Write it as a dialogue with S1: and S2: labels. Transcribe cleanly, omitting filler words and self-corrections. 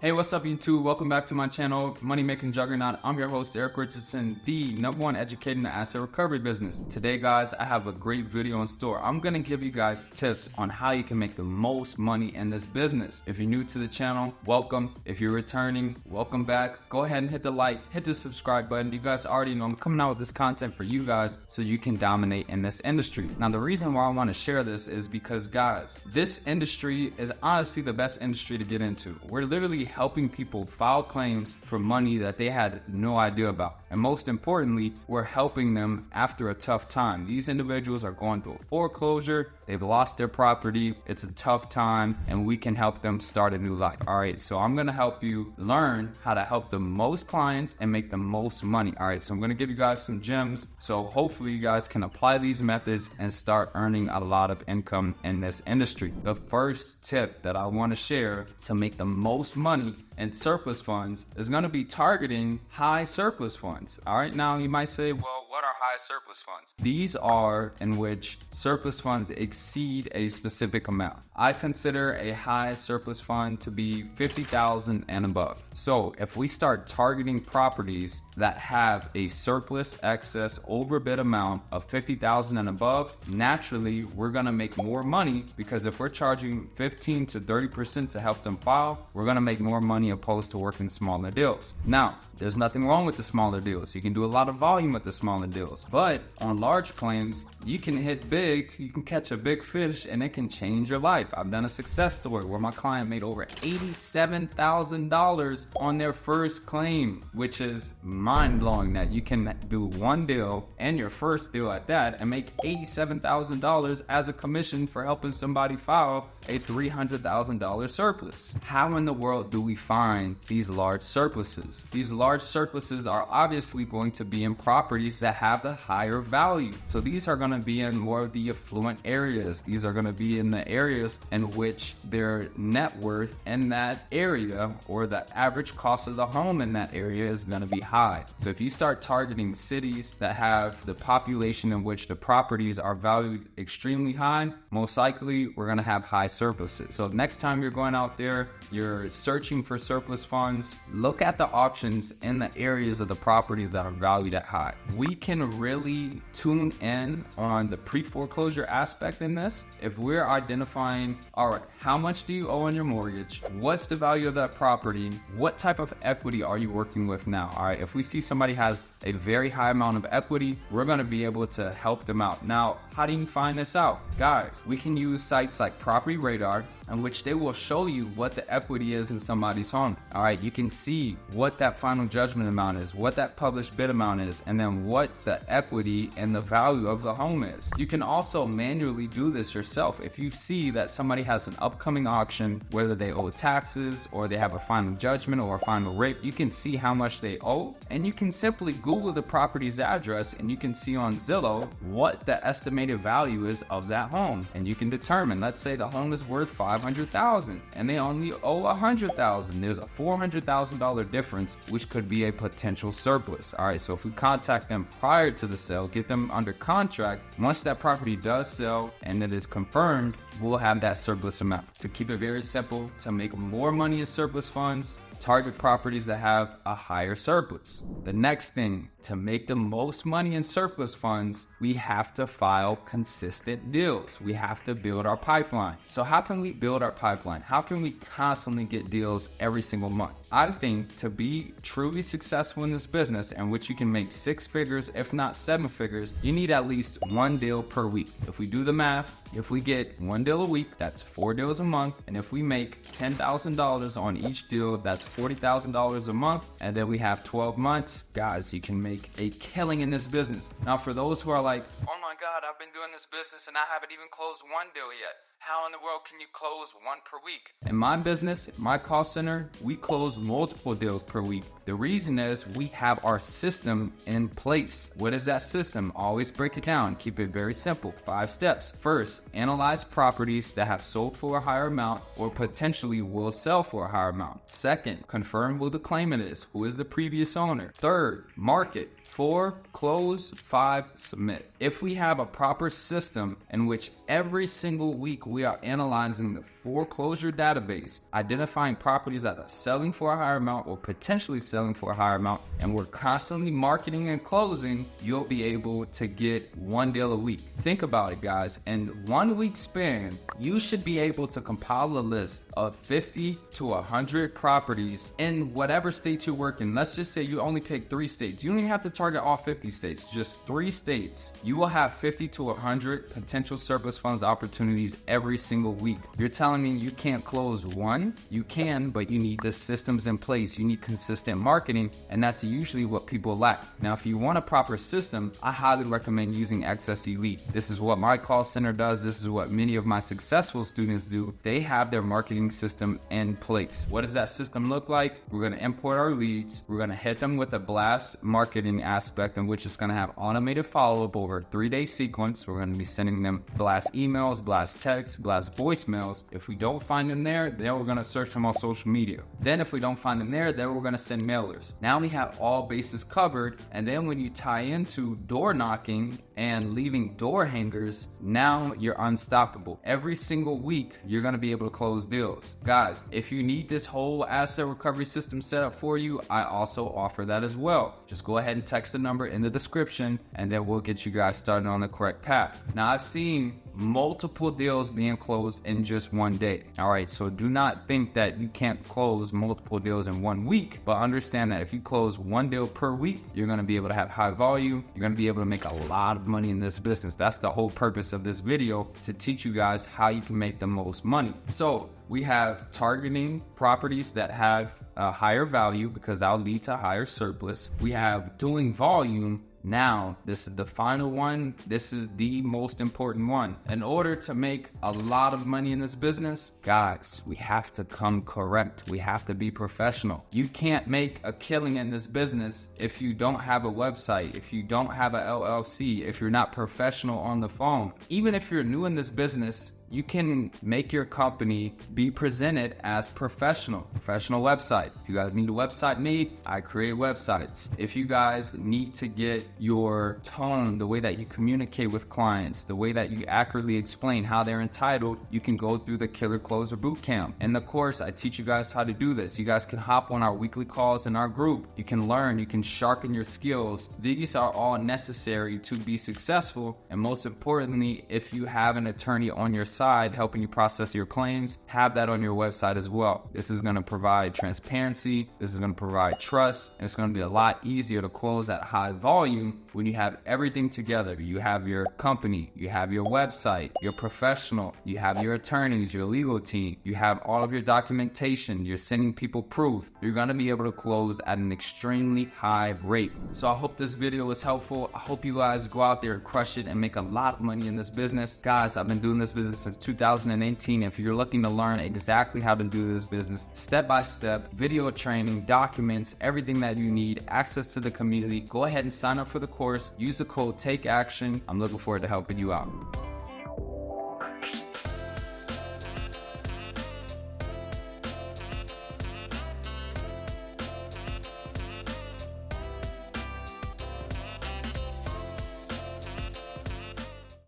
S1: Hey, what's up YouTube? Welcome back to my channel, Money Making Juggernaut. I'm your host, Eric Richardson, the #1 educator in the asset recovery business. Today, guys, I have a great video in store. I'm gonna give you guys tips on how you can make the most money in this business. If you're new to the channel, welcome. If you're returning, welcome back. Go ahead and hit the like, hit the subscribe button. You guys already know I'm coming out with this content for you guys so you can dominate in this industry. Now, the reason why I want to share this is because, guys, this industry is honestly the best industry to get into. We're literally helping people file claims for money that they had no idea about. And most importantly, we're helping them after a tough time. These individuals are going through a foreclosure, they've lost their property, it's a tough time, and we can help them start a new life. All right, so I'm gonna help you learn how to help the most clients and make the most money. All right, so I'm gonna give you guys some gems, so hopefully you guys can apply these methods and start earning a lot of income in this industry. The first tip that I wanna share to make the most money and surplus funds is going to be targeting high surplus funds. All right, now you might say, well, what are high surplus funds? These are in which surplus funds exceed a specific amount. I consider a high surplus fund to be $50,000 and above. So if we start targeting properties that have a surplus excess overbid amount of $50,000 and above, naturally we're going to make more money, because if we're charging 15 to 30% to help them file, we're going to make more money opposed to working smaller deals. Now, there's nothing wrong with the smaller deals. You can do a lot of volume with the smaller deals, but on large claims, you can hit big, you can catch a big fish, and it can change your life. I've done a success story where my client made over $87,000 on their first claim, which is mind-blowing that you can do one deal and your first deal at that and make $87,000 as a commission for helping somebody file a $300,000 surplus. How in the world do we find these large surpluses? These large surpluses are obviously going to be in properties that have the higher value. So these are going to be in more of the affluent areas. These are going to be in the areas in which their net worth in that area, or the average cost of the home in that area, is going to be high. So if you start targeting cities that have the population in which the properties are valued extremely high, most likely we're going to have high surpluses. So next time you're going out there, you're searching for surplus funds, look at the auctions in the areas of the properties that are valued at high. We can really tune in on the pre-foreclosure aspect in this. If we're identifying, all right, how much do you owe on your mortgage? What's the value of that property? What type of equity are you working with now? All right, if we see somebody has a very high amount of equity, we're going to be able to help them out. Now, how do you find this out? Guys, we can use sites like Property Radar, in which they will show you what the equity is in somebody's home. All right, you can see what that final judgment amount is, what that published bid amount is, and then what the equity and the value of the home is. You can also manually do this yourself. If you see that somebody has an upcoming auction, whether they owe taxes or they have a final judgment or a final rate, you can see how much they owe, and you can simply Google the property's address and you can see on Zillow what the estimated value is of that home. And you can determine, let's say the home is worth $500,000 and they only owe $100,000. There's a $400,000 difference, which could be a potential surplus. All right, so if we contact them prior to the sale, get them under contract, once that property does sell and it is confirmed, we'll have that surplus amount. To keep it very simple, to make more money in surplus funds, target properties that have a higher surplus. The next thing, to make the most money in surplus funds, we have to file consistent deals. We have to build our pipeline. So how can we build our pipeline? How can we constantly get deals every single month? I think to be truly successful in this business, in which you can make 6 figures, if not 7 figures, you need at least one deal per week. If we do the math, if we get one deal a week, that's 4 deals a month. And if we make $10,000 on each deal, that's $40,000 a month. And then we have 12 months. Guys, you can make a killing in this business. Now, for those who are like, oh my God, I've been doing this business and I haven't even closed one deal yet. How in the world can you close one per week? In my business, my call center, we close multiple deals per week. The reason is we have our system in place. What is that system? Always break it down. Keep it very simple. 5 steps. First, analyze properties that have sold for a higher amount or potentially will sell for a higher amount. Second, confirm who the claimant is. Who is the previous owner? Third, market. 4, close. 5, submit. If we have a proper system in which every single week we are analyzing the foreclosure database, identifying properties that are selling for a higher amount or potentially selling for a higher amount, and we're constantly marketing and closing, you'll be able to get one deal a week. Think about it, guys. In 1 week span, you should be able to compile a list of 50 to 100 properties in whatever state you work in. Let's just say you only pick 3 states. You don't even have to target all 50 states, just 3 states. You will have 50 to 100 potential surplus funds opportunities every single week. You're telling me you can't close one? You can, but you need the systems in place. You need consistent marketing, and that's usually what people lack. Now, if you want a proper system, I highly recommend using Access Elite. This is what my call center does. This is what many of my successful students do. They have their marketing system in place. What does that system look like? We're going to import our leads. We're going to hit them with a blast marketing aspect, in which is going to have automated follow-up over a 3-day sequence. We're going to be sending them blast emails, blast texts, blast voicemails. If we don't find them there, then we're going to search them on social media. Then if we don't find them there, then we're going to send mailers. Now we have all bases covered. And then when you tie into door knocking and leaving door hangers, now you're unstoppable. Every single week, you're going to be able to close deals. Guys, if you need this whole asset recovery system set up for you, I also offer that as well. Just go ahead and text the number in the description, and then we'll get you guys started on the correct path. Now, I've seen multiple deals being closed in just 1 day. All right, so do not think that you can't close multiple deals in 1 week, but understand that if you close 1 deal per week, you're going to be able to have high volume. You're going to be able to make a lot of money in this business. That's the whole purpose of this video, to teach you guys how you can make the most money. So we have targeting properties that have a higher value, because that'll lead to higher surplus. We have doing volume. Now, this is the final one. This is the most important one. In order to make a lot of money in this business, guys, we have to come correct. We have to be professional. You can't make a killing in this business if you don't have a website, if you don't have a LLC, if you're not professional on the phone. Even if you're new in this business, you can make your company be presented as professional website. If you guys need a website made, I create websites. If you guys need to get your tone, the way that you communicate with clients, the way that you accurately explain how they're entitled, you can go through the Killer Closer Bootcamp. In the course, I teach you guys how to do this. You guys can hop on our weekly calls in our group. You can learn, you can sharpen your skills. These are all necessary to be successful. And most importantly, if you have an attorney on your side helping you process your claims, have that on your website as well. This is going to provide transparency. This is going to provide trust, and it's going to be a lot easier to close at high volume when you have everything together. You have your company, you have your website, you're professional, you have your attorneys, your legal team, you have all of your documentation, you're sending people proof. You're going to be able to close at an extremely high rate. So I hope this video was helpful. I hope you guys go out there and crush it and make a lot of money in this business. Guys, I've been doing this business since 2018. If you're looking to learn exactly how to do this business, step by step, video training, documents, everything that you need, access to the community, go ahead and sign up for the course. Use the code TAKEACTION. I'm looking forward to helping you out.